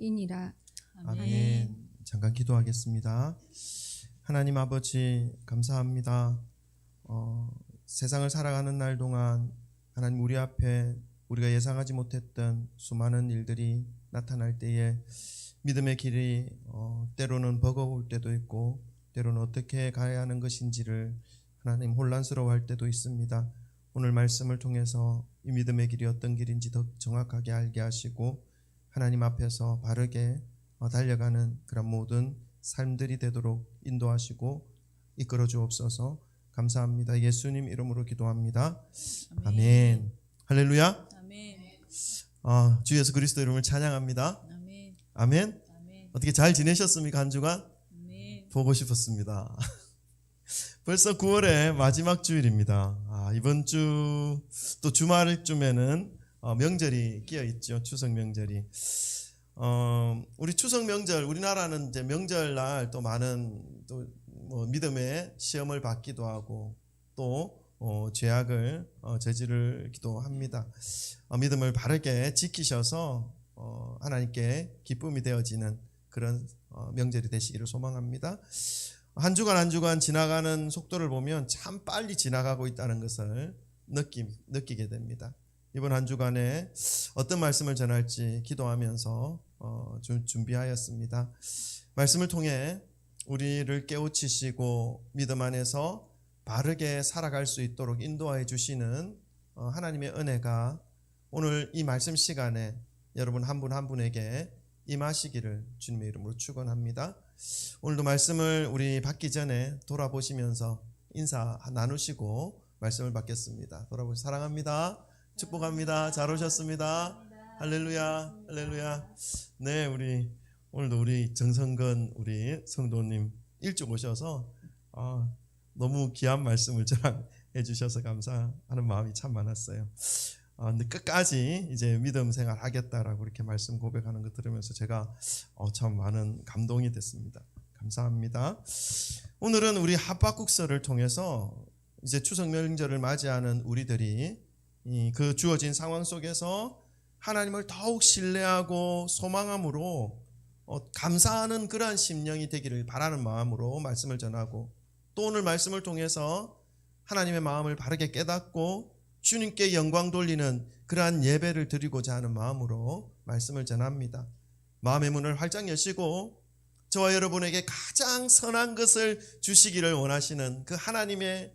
이니라. 아멘. 잠깐 기도하겠습니다. 하나님 아버지 감사합니다. 세상을 살아가는 날 동안 하나님 우리 앞에 우리가 예상하지 못했던 수많은 일들이 나타날 때에 믿음의 길이 때로는 버거울 때도 있고 때로는 어떻게 가야 하는 것인지를 하나님 혼란스러워할 때도 있습니다. 오늘 말씀을 통해서 이 믿음의 길이 어떤 길인지 더 정확하게 알게 하시고 하나님 앞에서 바르게 달려가는 그런 모든 삶들이 되도록 인도하시고 이끌어 주옵소서. 감사합니다. 예수님 이름으로 기도합니다. 아멘. 할렐루야. 아멘. 주 예수 그리스도 이름을 찬양합니다. 아멘. 아멘. 아멘. 어떻게 잘 지내셨습니까? 한 주간? 아멘. 보고 싶었습니다. 벌써 9월의 마지막 주일입니다. 이번 주 또 주말쯤에는 명절이 끼어 있죠. 추석 명절이. 우리 추석 명절, 우리나라는 이제 명절날 또 많은 또 믿음의 시험을 받기도 하고 또 죄악을 저지르기도 합니다. 믿음을 바르게 지키셔서 하나님께 기쁨이 되어지는 그런 명절이 되시기를 소망합니다. 한 주간 한 주간 지나가는 속도를 보면 참 빨리 지나가고 있다는 것을 느끼게 됩니다. 이번 한 주간에 어떤 말씀을 전할지 기도하면서 준비하였습니다. 말씀을 통해 우리를 깨우치시고 믿음 안에서 바르게 살아갈 수 있도록 인도하여 주시는 하나님의 은혜가 오늘 이 말씀 시간에 여러분 한 분 한 분에게 임하시기를 주님의 이름으로 축원합니다. 오늘도 말씀을 우리 받기 전에 돌아보시면서 인사 나누시고 말씀을 받겠습니다. 돌아보시 사랑합니다. 축복합니다. 잘 오셨습니다. 할렐루야, 할렐루야. 네, 오늘도 우리 정성근 우리 성도님 일찍 오셔서 너무 귀한 말씀을 저랑 해주셔서 감사하는 마음이 참 많았어요. 근데 끝까지 이제 믿음 생활 하겠다라고 이렇게 말씀 고백하는 거 들으면서 제가 참 많은 감동이 됐습니다. 감사합니다. 오늘은 우리 하박국서를 통해서 이제 추석 명절을 맞이하는 우리들이 그 주어진 상황 속에서 하나님을 더욱 신뢰하고 소망함으로 감사하는 그러한 심령이 되기를 바라는 마음으로 말씀을 전하고 또 오늘 말씀을 통해서 하나님의 마음을 바르게 깨닫고 주님께 영광 돌리는 그러한 예배를 드리고자 하는 마음으로 말씀을 전합니다. 마음의 문을 활짝 여시고 저와 여러분에게 가장 선한 것을 주시기를 원하시는 그 하나님에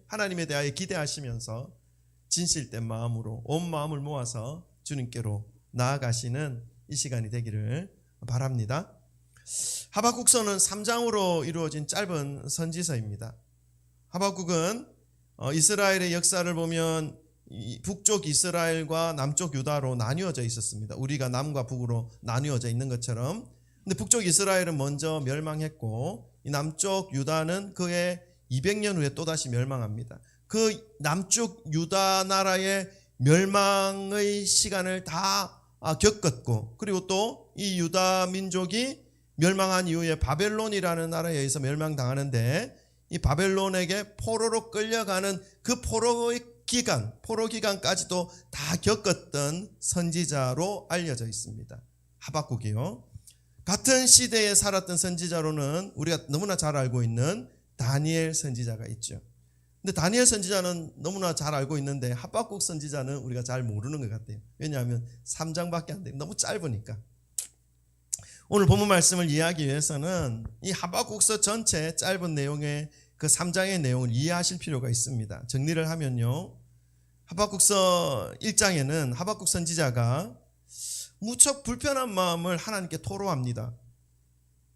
대하여 기대하시면서 진실된 마음으로 온 마음을 모아서 주님께로 나아가시는 이 시간이 되기를 바랍니다. 하박국서는 3장으로 이루어진 짧은 선지서입니다. 하박국은 이스라엘의 역사를 보면 북쪽 이스라엘과 남쪽 유다로 나뉘어져 있었습니다. 우리가 남과 북으로 나뉘어져 있는 것처럼. 근데 북쪽 이스라엘은 먼저 멸망했고 이 남쪽 유다는 그의 200년 후에 또다시 멸망합니다. 그 남쪽 유다 나라의 멸망의 시간을 다 겪었고 그리고 또 이 유다 민족이 멸망한 이후에 바벨론이라는 나라에 의해서 멸망당하는데 이 바벨론에게 포로로 끌려가는 그 포로 기간까지도 다 겪었던 선지자로 알려져 있습니다. 하박국이요. 같은 시대에 살았던 선지자로는 우리가 너무나 잘 알고 있는 다니엘 선지자가 있죠. 근데 다니엘 선지자는 너무나 잘 알고 있는데 하박국 선지자는 우리가 잘 모르는 것 같아요. 왜냐하면 3장밖에 안 돼요. 너무 짧으니까. 오늘 본문 말씀을 이해하기 위해서는 이 하박국서 전체 짧은 내용의 그 3장의 내용을 이해하실 필요가 있습니다. 정리를 하면요. 하박국서 1장에는 하박국 선지자가 무척 불편한 마음을 하나님께 토로합니다.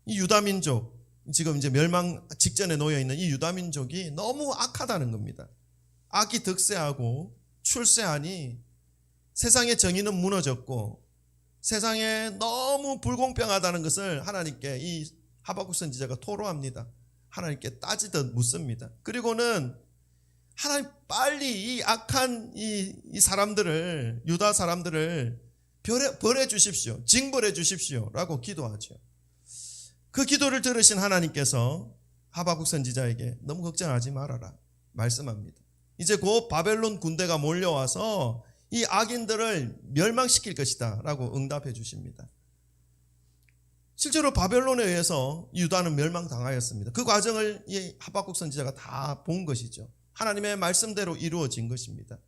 이 유다민족, 지금 이제 멸망 직전에 놓여 있는 이 유다민족이 너무 악하다는 겁니다. 악이 득세하고 출세하니 세상의 정의는 무너졌고 세상에 너무 불공평하다는 것을 하나님께 이 하박국 선지자가 토로합니다. 하나님께 따지듯 묻습니다. 그리고는 하나님 빨리 이 악한 이 사람들을 유다 사람들을 벌해 주십시오. 징벌해 주십시오. 라고 기도하죠. 그 기도를 들으신 하나님께서 하박국 선지자에게 너무 걱정하지 말아라 말씀합니다. 이제 곧 바벨론 군대가 몰려와서 이 악인들을 멸망시킬 것이다 라고 응답해 주십니다. 실제로 바벨론에 의해서 유다는 멸망당하였습니다. 그 과정을 이 하박국 선지자가 다 본 것이죠. 하나님의 말씀대로 이루어진 것입니다.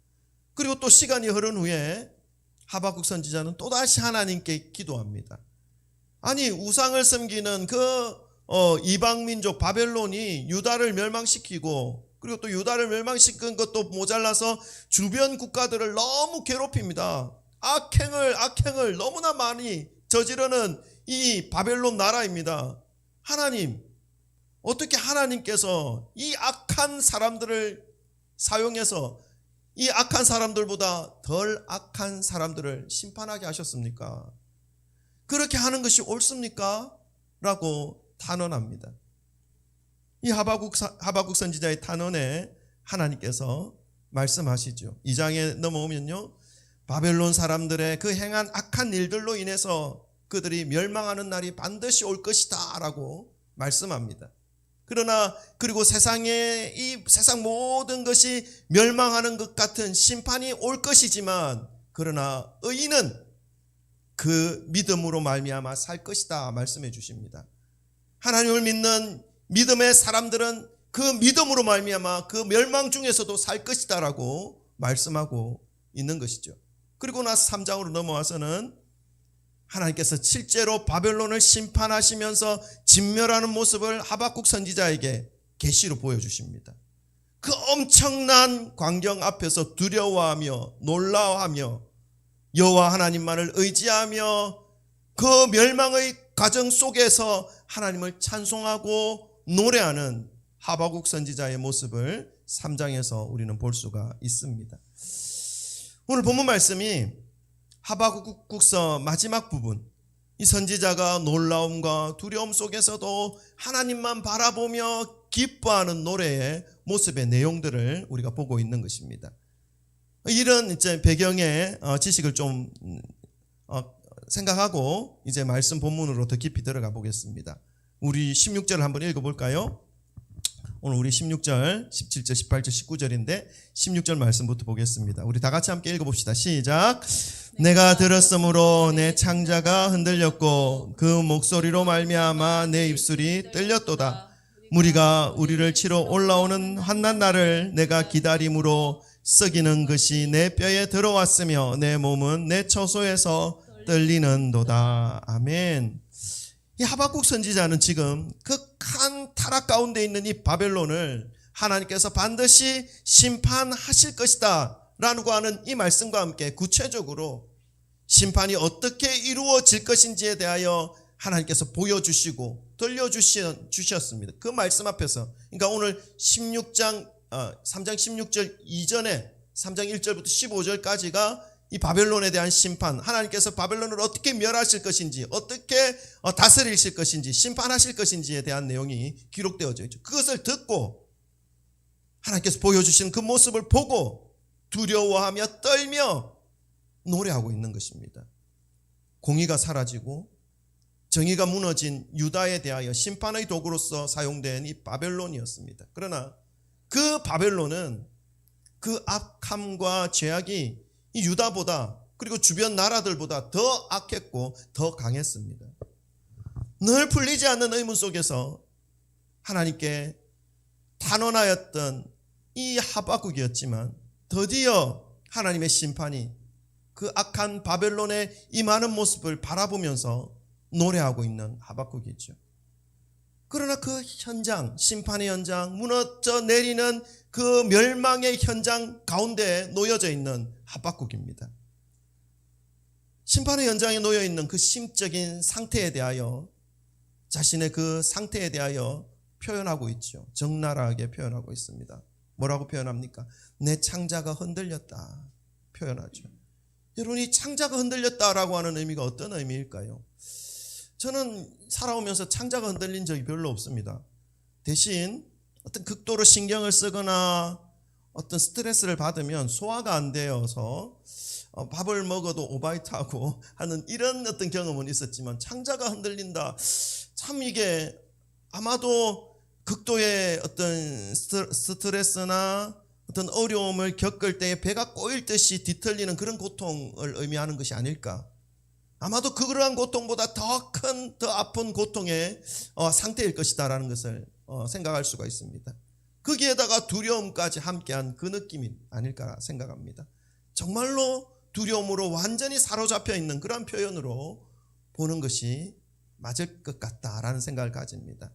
그리고 또 시간이 흐른 후에 하박국 선지자는 또다시 하나님께 기도합니다. 아니, 우상을 섬기는 그 이방민족 바벨론이 유다를 멸망시키고, 그리고 또 유다를 멸망시킨 것도 모자라서 주변 국가들을 너무 괴롭힙니다. 악행을 너무나 많이 저지르는 이 바벨론 나라입니다. 하나님, 어떻게 하나님께서 이 악한 사람들을 사용해서 이 악한 사람들보다 덜 악한 사람들을 심판하게 하셨습니까? 그렇게 하는 것이 옳습니까? 라고 탄원합니다. 이 하박국 선지자의 탄원에 하나님께서 말씀하시죠. 2장에 넘어오면요, 바벨론 사람들의 그 행한 악한 일들로 인해서 그들이 멸망하는 날이 반드시 올 것이다 라고 말씀합니다. 그러나 그리고 세상에 이 세상 모든 것이 멸망하는 것 같은 심판이 올 것이지만, 그러나 의인은 그 믿음으로 말미암아 살 것이다 말씀해 주십니다. 하나님을 믿는 믿음의 사람들은 그 믿음으로 말미암아 그 멸망 중에서도 살 것이다 라고 말씀하고 있는 것이죠. 그리고 나서 3장으로 넘어와서는 하나님께서 실제로 바벨론을 심판하시면서 진멸하는 모습을 하박국 선지자에게 계시로 보여주십니다. 그 엄청난 광경 앞에서 두려워하며 놀라워하며 여호와 하나님만을 의지하며 그 멸망의 과정 속에서 하나님을 찬송하고 노래하는 하박국 선지자의 모습을 3장에서 우리는 볼 수가 있습니다. 오늘 본문 말씀이 하박국서 마지막 부분, 이 선지자가 놀라움과 두려움 속에서도 하나님만 바라보며 기뻐하는 노래의 모습의 내용들을 우리가 보고 있는 것입니다. 이런 이제 배경의 지식을 좀 생각하고 이제 말씀 본문으로 더 깊이 들어가 보겠습니다. 우리 16절을 한번 읽어볼까요? 오늘 우리 16절, 17절, 18절, 19절인데 16절 말씀부터 보겠습니다. 우리 다 같이 함께 읽어봅시다. 시작. 내가 들었으므로 내 창자가 흔들렸고 그 목소리로 말미암아 내 입술이 떨렸도다. 무리가 우리를 치러 올라오는 환난 날을 내가 기다림으로 썩이는 것이 내 뼈에 들어왔으며 내 몸은 내 처소에서 떨리는도다. 아멘. 이 하박국 선지자는 지금 극한 타락 가운데 있는 이 바벨론을 하나님께서 반드시 심판하실 것이다 라고 하는 이 말씀과 함께 구체적으로 심판이 어떻게 이루어질 것인지에 대하여 하나님께서 보여주시고 들려주셨습니다. 그 말씀 앞에서, 그러니까 오늘 3장 16절 이전에 3장 1절부터 15절까지가 이 바벨론에 대한 심판, 하나님께서 바벨론을 어떻게 멸하실 것인지, 어떻게 다스리실 것인지, 심판하실 것인지에 대한 내용이 기록되어져 있죠. 그것을 듣고 하나님께서 보여주시는 그 모습을 보고 두려워하며 떨며 노래하고 있는 것입니다. 공의가 사라지고 정의가 무너진 유다에 대하여 심판의 도구로서 사용된 이 바벨론이었습니다. 그러나 그 바벨론은 그 악함과 죄악이 이 유다보다, 그리고 주변 나라들보다 더 악했고 더 강했습니다. 늘 풀리지 않는 의문 속에서 하나님께 탄원하였던 이 하박국이었지만 드디어 하나님의 심판이 그 악한 바벨론의 임하는 모습을 바라보면서 노래하고 있는 하박국이죠. 그러나 그 현장, 심판의 현장, 무너져 내리는 그 멸망의 현장 가운데에 놓여져 있는 하박국입니다. 심판의 현장에 놓여 있는 그 심적인 상태에 대하여, 자신의 그 상태에 대하여 표현하고 있죠. 적나라하게 표현하고 있습니다. 뭐라고 표현합니까? 내 창자가 흔들렸다 표현하죠. 여러분, 이 창자가 흔들렸다라고 하는 의미가 어떤 의미일까요? 저는 살아오면서 창자가 흔들린 적이 별로 없습니다. 대신 어떤 극도로 신경을 쓰거나 어떤 스트레스를 받으면 소화가 안 되어서 밥을 먹어도 오바이트하고 하는 이런 어떤 경험은 있었지만, 창자가 흔들린다, 참 이게 아마도 극도의 어떤 스트레스나 어떤 어려움을 겪을 때 배가 꼬일 듯이 뒤틀리는 그런 고통을 의미하는 것이 아닐까. 아마도 그러한 고통보다 더 큰, 더 아픈 고통의 상태일 것이다라는 것을 생각할 수가 있습니다. 거기에다가 두려움까지 함께한 그 느낌이 아닐까 생각합니다. 정말로 두려움으로 완전히 사로잡혀 있는 그런 표현으로 보는 것이 맞을 것 같다라는 생각을 가집니다.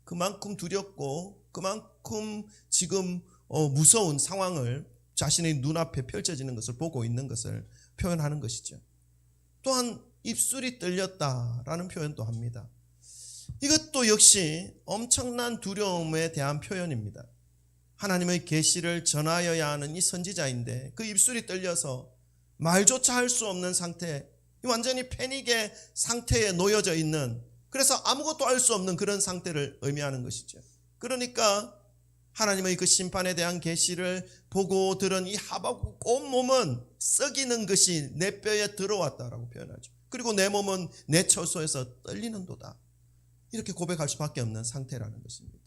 그만큼 두렵고 그만큼 지금 무서운 상황을 자신의 눈앞에 펼쳐지는 것을 보고 있는 것을 표현하는 것이죠. 또한 입술이 떨렸다라는 표현도 합니다. 이것도 역시 엄청난 두려움에 대한 표현입니다. 하나님의 계시를 전하여야 하는 이 선지자인데 그 입술이 떨려서 말조차 할 수 없는 상태, 완전히 패닉의 상태에 놓여져 있는, 그래서 아무것도 할 수 없는 그런 상태를 의미하는 것이죠. 그러니까 하나님의 그 심판에 대한 계시를 보고 들은 이 하박국 온몸은 썩이는 것이 내 뼈에 들어왔다라고 표현하죠. 그리고 내 몸은 내 처소에서 떨리는도다. 이렇게 고백할 수밖에 없는 상태라는 것입니다.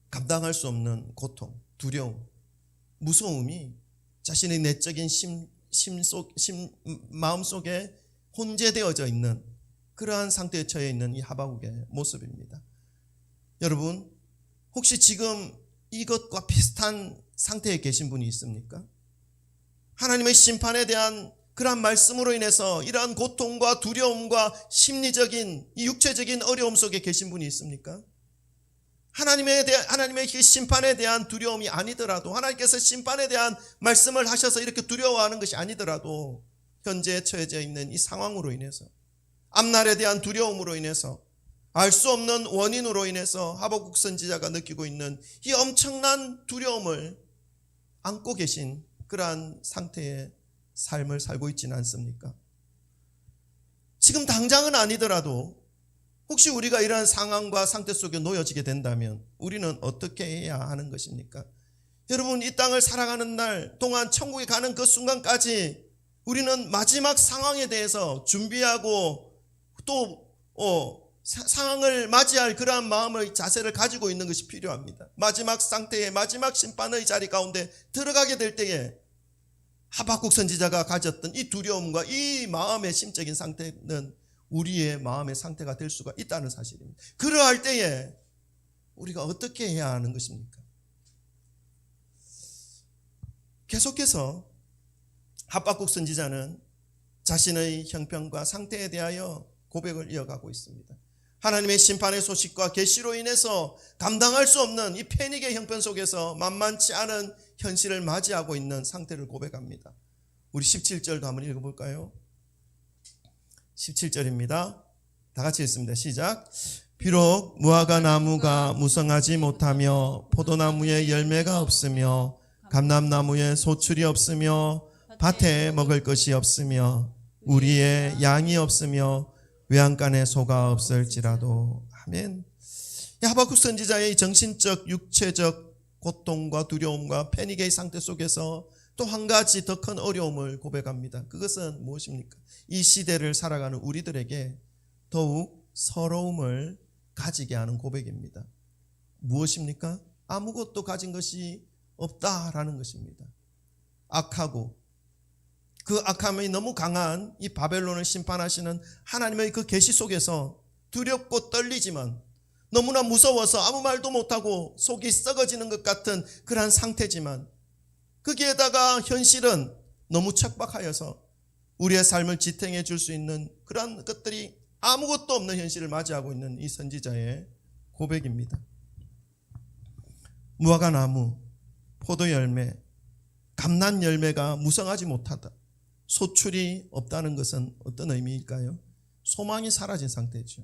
감당할 수 없는 고통, 두려움, 무서움이 자신의 내적인 마음속에 혼재되어져 있는 그러한 상태에 처해 있는 이 하박국의 모습입니다. 여러분, 혹시 지금 이것과 비슷한 상태에 계신 분이 있습니까? 하나님의 심판에 대한 그러한 말씀으로 인해서 이러한 고통과 두려움과 심리적인 이 육체적인 어려움 속에 계신 분이 있습니까? 하나님의 그 심판에 대한 두려움이 아니더라도, 하나님께서 심판에 대한 말씀을 하셔서 이렇게 두려워하는 것이 아니더라도 현재 처해져 있는 이 상황으로 인해서, 앞날에 대한 두려움으로 인해서, 알 수 없는 원인으로 인해서 하박국 선지자가 느끼고 있는 이 엄청난 두려움을 안고 계신 그러한 상태의 삶을 살고 있지는 않습니까? 지금 당장은 아니더라도 혹시 우리가 이러한 상황과 상태 속에 놓여지게 된다면 우리는 어떻게 해야 하는 것입니까? 여러분, 이 땅을 살아가는 날 동안 천국에 가는 그 순간까지 우리는 마지막 상황에 대해서 준비하고 또 상황을 맞이할 그러한 마음의 자세를 가지고 있는 것이 필요합니다. 마지막 상태에, 마지막 심판의 자리 가운데 들어가게 될 때에 하박국 선지자가 가졌던 이 두려움과 이 마음의 심적인 상태는 우리의 마음의 상태가 될 수가 있다는 사실입니다. 그러할 때에 우리가 어떻게 해야 하는 것입니까? 계속해서 하박국 선지자는 자신의 형편과 상태에 대하여 고백을 이어가고 있습니다. 하나님의 심판의 소식과 계시로 인해서 감당할 수 없는 이 패닉의 형편 속에서 만만치 않은 현실을 맞이하고 있는 상태를 고백합니다. 우리 17절도 한번 읽어볼까요? 17절입니다. 다 같이 읽습니다. 시작. 비록 무화과 나무가 무성하지 못하며 포도나무에 열매가 없으며 감람나무에 소출이 없으며 밭에 먹을 것이 없으며 우리의 양이 없으며 외양간에 소가 없을지라도. 아멘. 하박국 선지자의 정신적, 육체적 고통과 두려움과 패닉의 상태 속에서 또 한 가지 더 큰 어려움을 고백합니다. 그것은 무엇입니까? 이 시대를 살아가는 우리들에게 더욱 서러움을 가지게 하는 고백입니다. 무엇입니까? 아무것도 가진 것이 없다라는 것입니다. 악하고 그 악함이 너무 강한 이 바벨론을 심판하시는 하나님의 그 계시 속에서 두렵고 떨리지만 너무나 무서워서 아무 말도 못하고 속이 썩어지는 것 같은 그러한 상태지만, 거기에다가 현실은 너무 척박하여서 우리의 삶을 지탱해 줄 수 있는 그러한 것들이 아무것도 없는 현실을 맞이하고 있는 이 선지자의 고백입니다. 무화과 나무, 포도 열매, 감난 열매가 무성하지 못하다, 소출이 없다는 것은 어떤 의미일까요? 소망이 사라진 상태죠.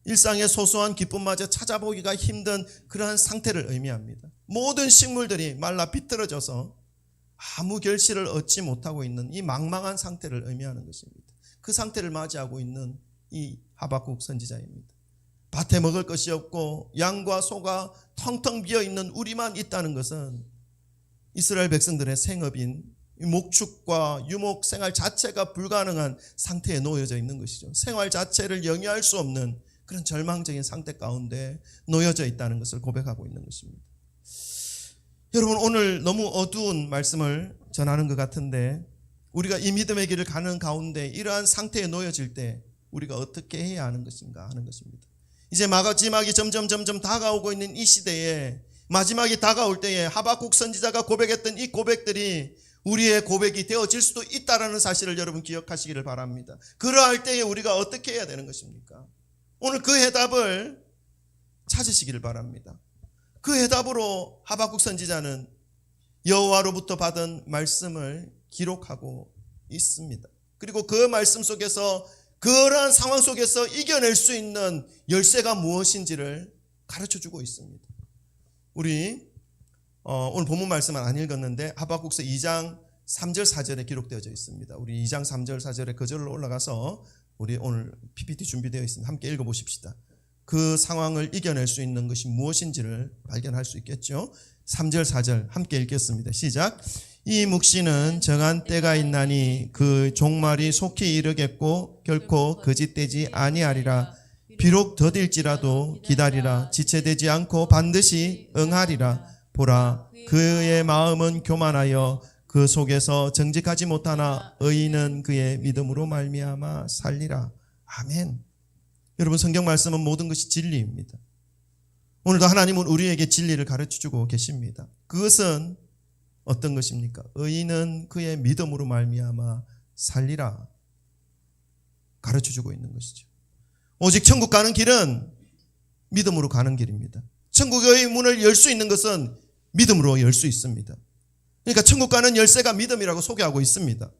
일상의 소소한 기쁨마저 찾아보기가 힘든 그러한 상태를 의미합니다. 모든 식물들이 말라 비틀어져서 아무 결실을 얻지 못하고 있는 이 망망한 상태를 의미하는 것입니다. 그 상태를 맞이하고 있는 이 하박국 선지자입니다. 밭에 먹을 것이 없고 양과 소가 텅텅 비어있는 우리만 있다는 것은 이스라엘 백성들의 생업인 목축과 유목 생활 자체가 불가능한 상태에 놓여져 있는 것이죠. 생활 자체를 영위할 수 없는 그런 절망적인 상태 가운데 놓여져 있다는 것을 고백하고 있는 것입니다. 여러분, 오늘 너무 어두운 말씀을 전하는 것 같은데 우리가 이 믿음의 길을 가는 가운데 이러한 상태에 놓여질 때 우리가 어떻게 해야 하는 것인가 하는 것입니다. 이제 마지막이 점점 다가오고 있는 이 시대에, 마지막이 다가올 때에 하박국 선지자가 고백했던 이 고백들이 우리의 고백이 되어질 수도 있다는 사실을 여러분 기억하시기를 바랍니다. 그러할 때에 우리가 어떻게 해야 되는 것입니까? 오늘 그 해답을 찾으시기를 바랍니다. 그 해답으로 하박국 선지자는 여호와로부터 받은 말씀을 기록하고 있습니다. 그리고 그 말씀 속에서, 그러한 상황 속에서 이겨낼 수 있는 열쇠가 무엇인지를 가르쳐주고 있습니다. 우리 오늘 본문 말씀은 안 읽었는데 하박국서 2장 3절 4절에 기록되어져 있습니다. 우리 2장 3절 4절에 그 절로 올라가서 우리 오늘 PPT 준비되어 있습니다. 함께 읽어보십시다. 그 상황을 이겨낼 수 있는 것이 무엇인지를 발견할 수 있겠죠. 3절 4절 함께 읽겠습니다. 시작. 이 묵시는 정한 때가 있나니 그 종말이 속히 이르겠고 결코 거짓되지 아니하리라. 비록 더딜지라도 기다리라. 지체되지 않고 반드시 응하리라. 보라, 그의 마음은 교만하여 그 속에서 정직하지 못하나 의인은 그의 믿음으로 말미암아 살리라. 아멘. 여러분, 성경 말씀은 모든 것이 진리입니다. 오늘도 하나님은 우리에게 진리를 가르쳐주고 계십니다. 그것은 어떤 것입니까? 의인은 그의 믿음으로 말미암아 살리라 가르쳐주고 있는 것이죠. 오직 천국 가는 길은 믿음으로 가는 길입니다. 천국의 문을 열 수 있는 것은 믿음으로 열 수 있습니다. 그러니까 천국 가는 열쇠가 믿음이라고 소개하고 있습니다.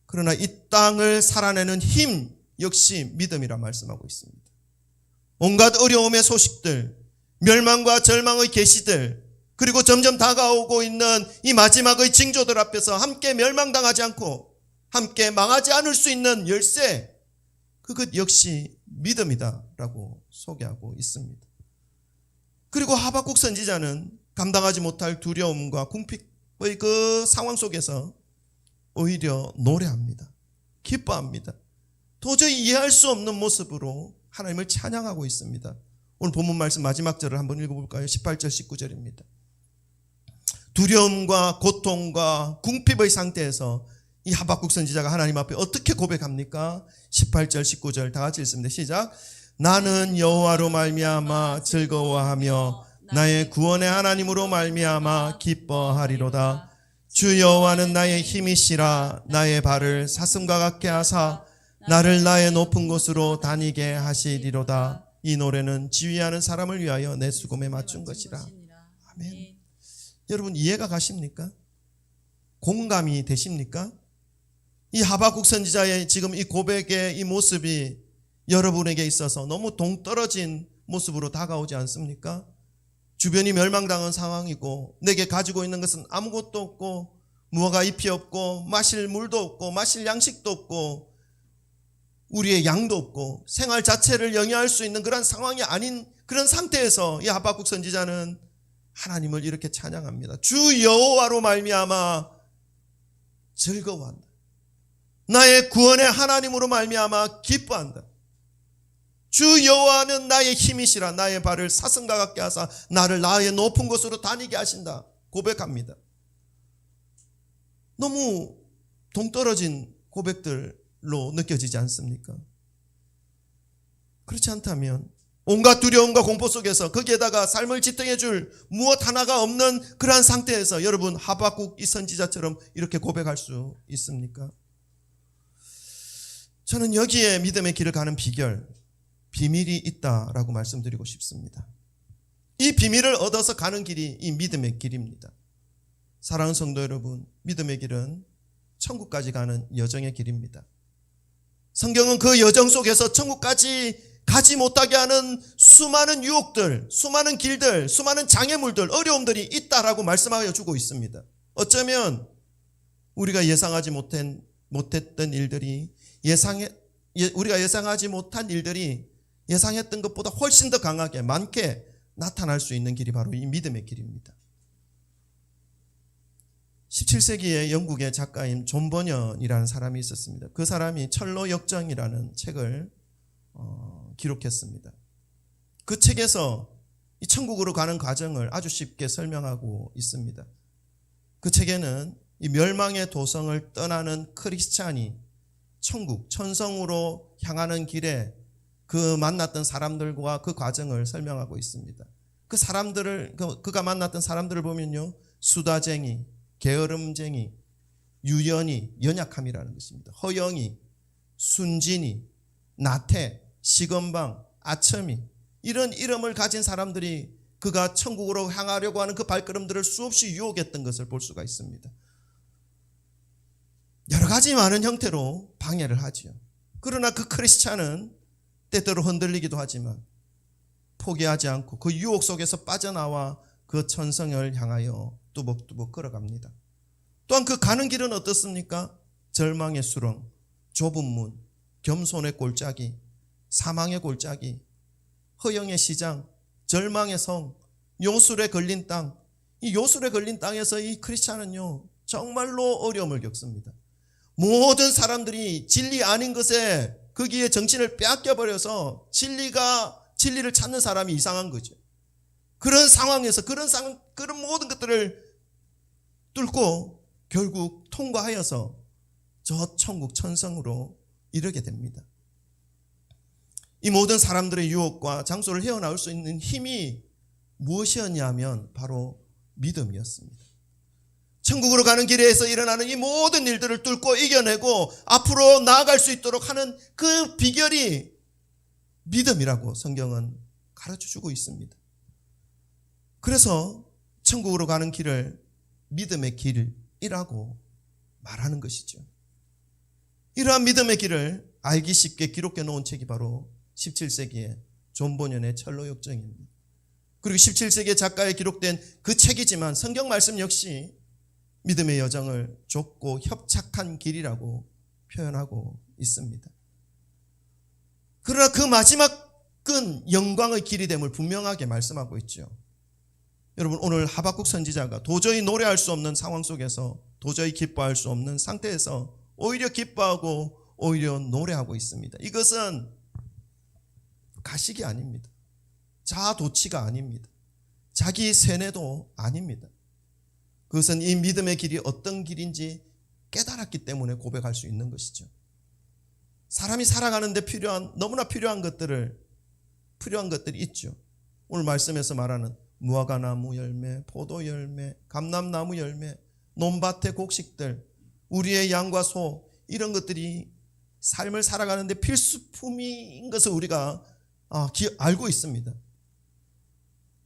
그러나 이 땅을 살아내는 힘 역시 믿음이라 말씀하고 있습니다. 온갖 어려움의 소식들, 멸망과 절망의 계시들, 그리고 점점 다가오고 있는 이 마지막의 징조들 앞에서 함께 멸망당하지 않고 함께 망하지 않을 수 있는 열쇠, 그것 역시 믿음이다라고 소개하고 있습니다. 그리고 하박국 선지자는 감당하지 못할 두려움과 궁핍의 그 상황 속에서 오히려 노래합니다. 기뻐합니다. 도저히 이해할 수 없는 모습으로 하나님을 찬양하고 있습니다. 오늘 본문 말씀 마지막 절을 한번 읽어볼까요? 18절 19절입니다. 두려움과 고통과 궁핍의 상태에서 이 하박국 선지자가 하나님 앞에 어떻게 고백합니까? 18절 19절 다 같이 읽습니다. 시작. 나는 여호와로 말미암아 즐거워하며 나의 구원의 하나님으로 말미암아 기뻐하리로다. 주 여호와는 나의 힘이시라. 나의 발을 사슴과 같게 하사 나를 나의 높은 곳으로 다니게 하시리로다. 이 노래는 지휘하는 사람을 위하여 내 수금에 맞춘 것이라. 아멘. 여러분, 이해가 가십니까? 공감이 되십니까? 이 하박국 선지자의 지금 이 고백의 이 모습이 여러분에게 있어서 너무 동떨어진 모습으로 다가오지 않습니까? 주변이 멸망당한 상황이고 내게 가지고 있는 것은 아무것도 없고 무화과 잎이 없고 마실 물도 없고 마실 양식도 없고 우리의 양도 없고 생활 자체를 영위할 수 있는 그런 상황이 아닌 그런 상태에서 이 하박국 선지자는 하나님을 이렇게 찬양합니다. 주 여호와로 말미암아 즐거워한다. 나의 구원의 하나님으로 말미암아 기뻐한다. 주 여호와는 나의 힘이시라. 나의 발을 사슴과 같게 하사 나를 나의 높은 곳으로 다니게 하신다. 고백합니다. 너무 동떨어진 고백들로 느껴지지 않습니까? 그렇지 않다면 온갖 두려움과 공포 속에서 거기에다가 삶을 지탱해 줄 무엇 하나가 없는 그러한 상태에서 여러분 하박국 이 선지자처럼 이렇게 고백할 수 있습니까? 저는 여기에 믿음의 길을 가는 비결, 비밀이 있다라고 말씀드리고 싶습니다. 이 비밀을 얻어서 가는 길이 이 믿음의 길입니다. 사랑하는 성도 여러분, 믿음의 길은 천국까지 가는 여정의 길입니다. 성경은 그 여정 속에서 천국까지 가지 못하게 하는 수많은 유혹들, 수많은 길들, 수많은 장애물들, 어려움들이 있다라고 말씀하여 주고 있습니다. 어쩌면 우리가 예상하지 못했던 일들이 우리가 예상하지 못한 일들이 예상했던 것보다 훨씬 더 강하게 많게 나타날 수 있는 길이 바로 이 믿음의 길입니다. 17세기에 영국의 작가인 존 버년이라는 사람이 있었습니다. 그 사람이 철로 역정이라는 책을 기록했습니다. 그 책에서 이 천국으로 가는 과정을 아주 쉽게 설명하고 있습니다. 그 책에는 이 멸망의 도성을 떠나는 크리스찬이 천국, 천성으로 향하는 길에 그 만났던 사람들과 그 과정을 설명하고 있습니다. 그 사람들을, 그가 만났던 사람들을 보면요, 수다쟁이, 게으름쟁이, 유연이, 연약함이라는 것입니다. 허영이, 순진이, 나태, 시건방, 아첨이, 이런 이름을 가진 사람들이 그가 천국으로 향하려고 하는 그 발걸음들을 수없이 유혹했던 것을 볼 수가 있습니다. 여러 가지 많은 형태로 방해를 하지요. 그러나 그 크리스찬은 때때로 흔들리기도 하지만 포기하지 않고 그 유혹 속에서 빠져나와 그 천성을 향하여 뚜벅뚜벅 걸어갑니다. 또한 그 가는 길은 어떻습니까? 절망의 수렁, 좁은 문, 겸손의 골짜기, 사망의 골짜기, 허영의 시장, 절망의 성, 요술에 걸린 땅. 이 요술에 걸린 땅에서 이 크리스찬은요, 정말로 어려움을 겪습니다. 모든 사람들이 진리 아닌 것에 거기에 정신을 빼앗겨버려서 진리를 찾는 사람이 이상한 거죠. 그런 상황에서 그런 모든 것들을 뚫고 결국 통과하여서 저 천국 천성으로 이르게 됩니다. 이 모든 사람들의 유혹과 장소를 헤어나올 수 있는 힘이 무엇이었냐면 바로 믿음이었습니다. 천국으로 가는 길에서 일어나는 이 모든 일들을 뚫고 이겨내고 앞으로 나아갈 수 있도록 하는 그 비결이 믿음이라고 성경은 가르쳐주고 있습니다. 그래서 천국으로 가는 길을 믿음의 길이라고 말하는 것이죠. 이러한 믿음의 길을 알기 쉽게 기록해 놓은 책이 바로 17세기의 존 버년의 철로역정입니다. 그리고 17세기의 작가에 기록된 그 책이지만 성경 말씀 역시 믿음의 여정을 좁고 협착한 길이라고 표현하고 있습니다. 그러나 그 마지막은 영광의 길이 됨을 분명하게 말씀하고 있죠. 여러분, 오늘 하박국 선지자가 도저히 노래할 수 없는 상황 속에서, 도저히 기뻐할 수 없는 상태에서 오히려 기뻐하고 오히려 노래하고 있습니다. 이것은 가식이 아닙니다. 자아도취가 아닙니다. 자기 세뇌도 아닙니다. 그것은 이 믿음의 길이 어떤 길인지 깨달았기 때문에 고백할 수 있는 것이죠. 사람이 살아가는데 너무나 필요한 것들이 있죠. 오늘 말씀에서 말하는 무화과나무 열매, 포도 열매, 감람나무 열매, 논밭의 곡식들, 우리의 양과 소, 이런 것들이 삶을 살아가는데 필수품인 것을 우리가 알고 있습니다.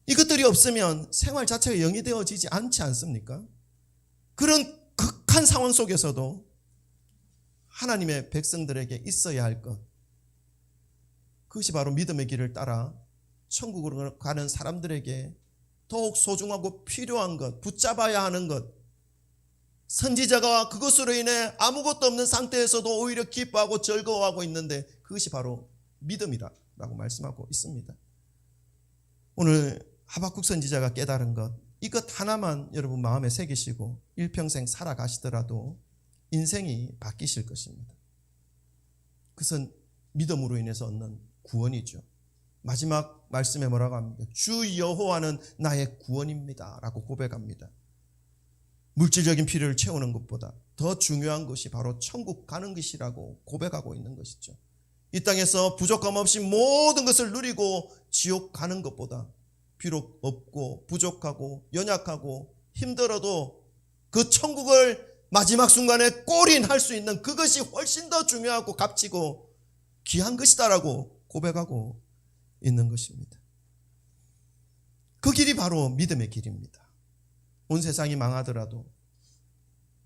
이것들이 없으면 생활 자체가 영이 되어지지 않지 않습니까? 그런 극한 상황 속에서도 하나님의 백성들에게 있어야 할 것, 그것이 바로 믿음의 길을 따라 천국으로 가는 사람들에게 더욱 소중하고 필요한 것, 붙잡아야 하는 것, 선지자가 그것으로 인해 아무것도 없는 상태에서도 오히려 기뻐하고 즐거워하고 있는데 그것이 바로 믿음이라고 말씀하고 있습니다. 오늘 하박국 선지자가 깨달은 것, 이것 하나만 여러분 마음에 새기시고 일평생 살아가시더라도 인생이 바뀌실 것입니다. 그것은 믿음으로 인해서 얻는 구원이죠. 마지막 말씀에 뭐라고 합니까? 주 여호와는 나의 구원입니다 라고 고백합니다. 물질적인 필요를 채우는 것보다 더 중요한 것이 바로 천국 가는 것이라고 고백하고 있는 것이죠. 이 땅에서 부족함 없이 모든 것을 누리고 지옥 가는 것보다 비록 없고 부족하고 연약하고 힘들어도 그 천국을 마지막 순간에 골인할 수 있는 그것이 훨씬 더 중요하고 값지고 귀한 것이다라고 고백하고 있는 것입니다. 그 길이 바로 믿음의 길입니다. 온 세상이 망하더라도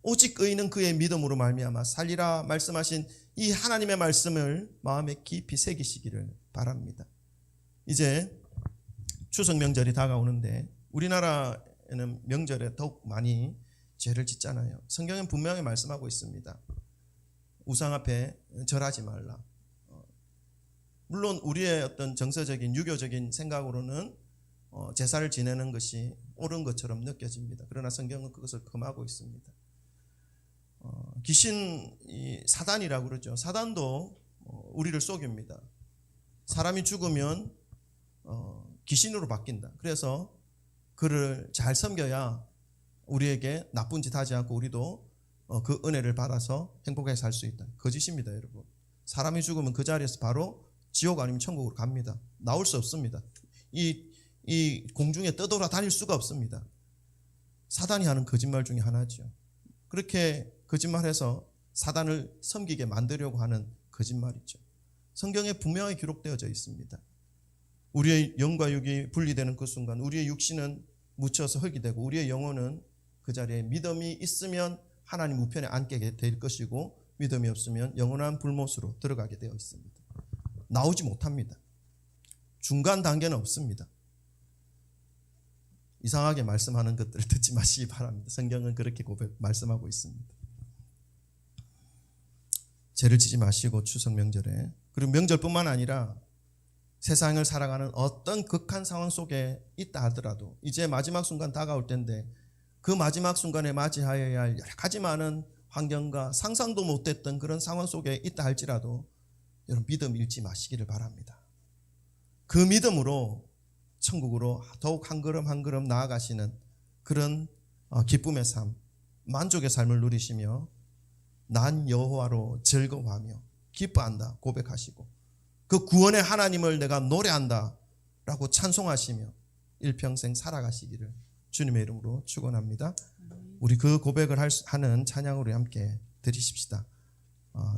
오직 의인은 그의 믿음으로 말미암아 살리라 말씀하신 이 하나님의 말씀을 마음에 깊이 새기시기를 바랍니다. 이제 추석 명절이 다가오는데 우리나라에는 명절에 더욱 많이 죄를 짓잖아요. 성경은 분명히 말씀하고 있습니다. 우상 앞에 절하지 말라. 물론 우리의 어떤 정서적인 유교적인 생각으로는 제사를 지내는 것이 옳은 것처럼 느껴집니다. 그러나 성경은 그것을 금하고 있습니다. 귀신, 사단이라고 그러죠. 사단도 우리를 속입니다. 사람이 죽으면 귀신으로 바뀐다. 그래서 그를 잘 섬겨야 우리에게 나쁜 짓 하지 않고 우리도 그 은혜를 받아서 행복하게 살 수 있다. 거짓입니다, 여러분. 사람이 죽으면 그 자리에서 바로 지옥 아니면 천국으로 갑니다. 나올 수 없습니다. 이 공중에 떠돌아 다닐 수가 없습니다. 사단이 하는 거짓말 중에 하나죠. 그렇게 거짓말해서 사단을 섬기게 만들려고 하는 거짓말이죠. 성경에 분명히 기록되어져 있습니다. 우리의 영과 육이 분리되는 그 순간 우리의 육신은 묻혀서 흙이 되고 우리의 영혼은 그 자리에 믿음이 있으면 하나님 우편에 앉게 될 것이고 믿음이 없으면 영원한 불못으로 들어가게 되어 있습니다. 나오지 못합니다. 중간 단계는 없습니다. 이상하게 말씀하는 것들을 듣지 마시기 바랍니다. 성경은 그렇게 말씀하고 있습니다. 죄를 지지 마시고 추석 명절에, 그리고 명절뿐만 아니라 세상을 살아가는 어떤 극한 상황 속에 있다 하더라도 이제 마지막 순간 다가올 텐데 그 마지막 순간에 맞이하여야 할 여러 가지 많은 환경과 상상도 못했던 그런 상황 속에 있다 할지라도 여러분 믿음 잃지 마시기를 바랍니다. 그 믿음으로 천국으로 더욱 한 걸음 한 걸음 나아가시는 그런 기쁨의 삶, 만족의 삶을 누리시며 난 여호와로 즐거워하며 기뻐한다 고백하시고 그 구원의 하나님을 내가 노래한다 라고 찬송하시며 일평생 살아가시기를 주님의 이름으로 축원합니다. 우리 그 고백을 하는 찬양으로 함께 드리십시다.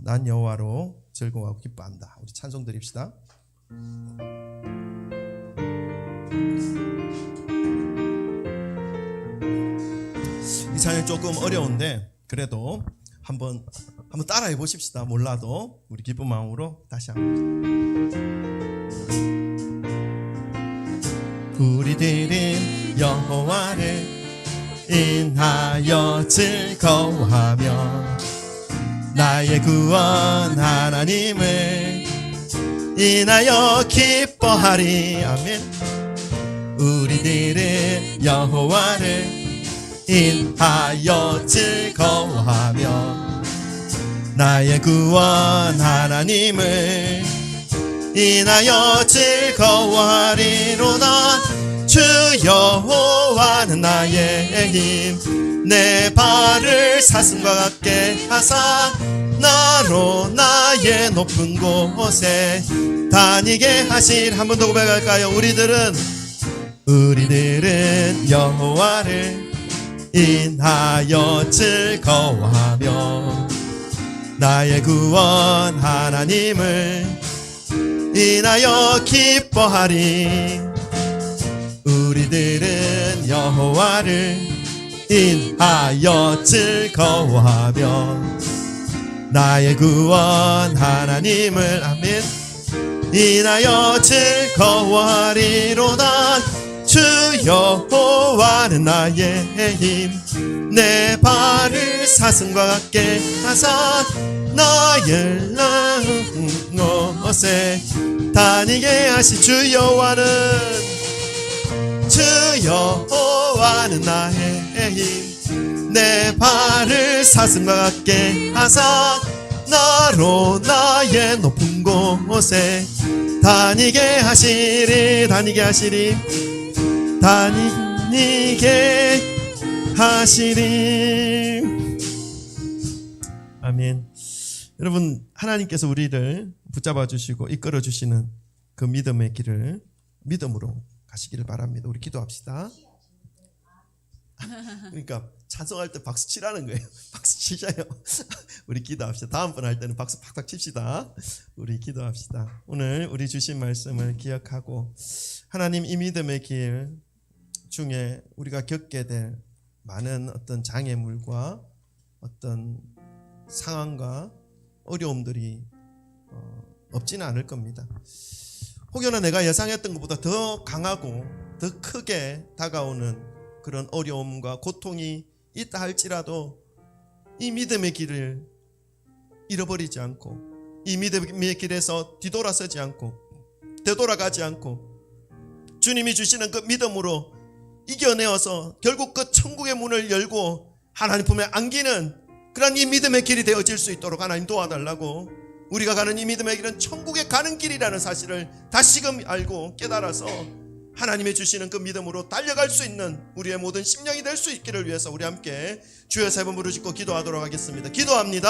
난 여호와로 즐거워하고 기뻐한다. 우리 찬송 드립시다. 이 찬양이 조금 어려운데 그래도 한번 따라해 보십시다. 몰라도 우리 기쁜 마음으로 다시 한번. 우리들은 여호와를 인하여 즐거워하며 나의 구원 하나님을 인하여 기뻐하리. 아멘. 우리들은 여호와를 인하여 즐거워하며 나의 구원 하나님을 인하여 즐거워하리로다. 주 여호와는 나의 힘 내 발을 사슴과 같게 하사 나로 나의 높은 곳에 다니게 하실. 한 번 더 고백할까요? 우리들은 여호와를 인하여 즐거워하며 나의 구원 하나님을 인하여 기뻐하리. 우리들은 여호와를 인하여 즐거워하며 나의 구원 하나님을 아멘 인하여 즐거워하리로다. 주 여호와는 나의 힘 내 발을 사슴과 같게 하사 나의 높은 곳에 다니게 하시. 주 여호와는 나의 힘 내 발을 사슴과 같게 하사 나로 나의 높은 곳에 다니게 하시리. 다니게 하시리. 아멘. 여러분, 하나님께서 우리를 붙잡아 주시고 이끌어 주시는 그 믿음의 길을 믿음으로 가시기를 바랍니다. 우리 기도합시다. 그러니까 찬송할 때 박수 치라는 거예요. 박수 치셔요. 우리 기도합시다. 다음번 할 때는 박수 팍팍 칩시다. 우리 기도합시다. 오늘 우리 주신 말씀을 기억하고 하나님, 이 믿음의 길 중에 우리가 겪게 될 많은 어떤 장애물과 어떤 상황과 어려움들이 없지는 않을 겁니다. 혹여나 내가 예상했던 것보다 더 강하고 더 크게 다가오는 그런 어려움과 고통이 있다 할지라도 이 믿음의 길을 잃어버리지 않고 이 믿음의 길에서 뒤돌아서지 않고 되돌아가지 않고 주님이 주시는 그 믿음으로 이겨내어서 결국 그 천국의 문을 열고 하나님 품에 안기는 그런 이 믿음의 길이 되어질 수 있도록 하나님 도와달라고. 우리가 가는 이 믿음의 길은 천국에 가는 길이라는 사실을 다시금 알고 깨달아서 하나님이 주시는 그 믿음으로 달려갈 수 있는 우리의 모든 심령이 될 수 있기를 위해서 우리 함께 주여 세 번 부르짖고 기도하도록 하겠습니다. 기도합니다.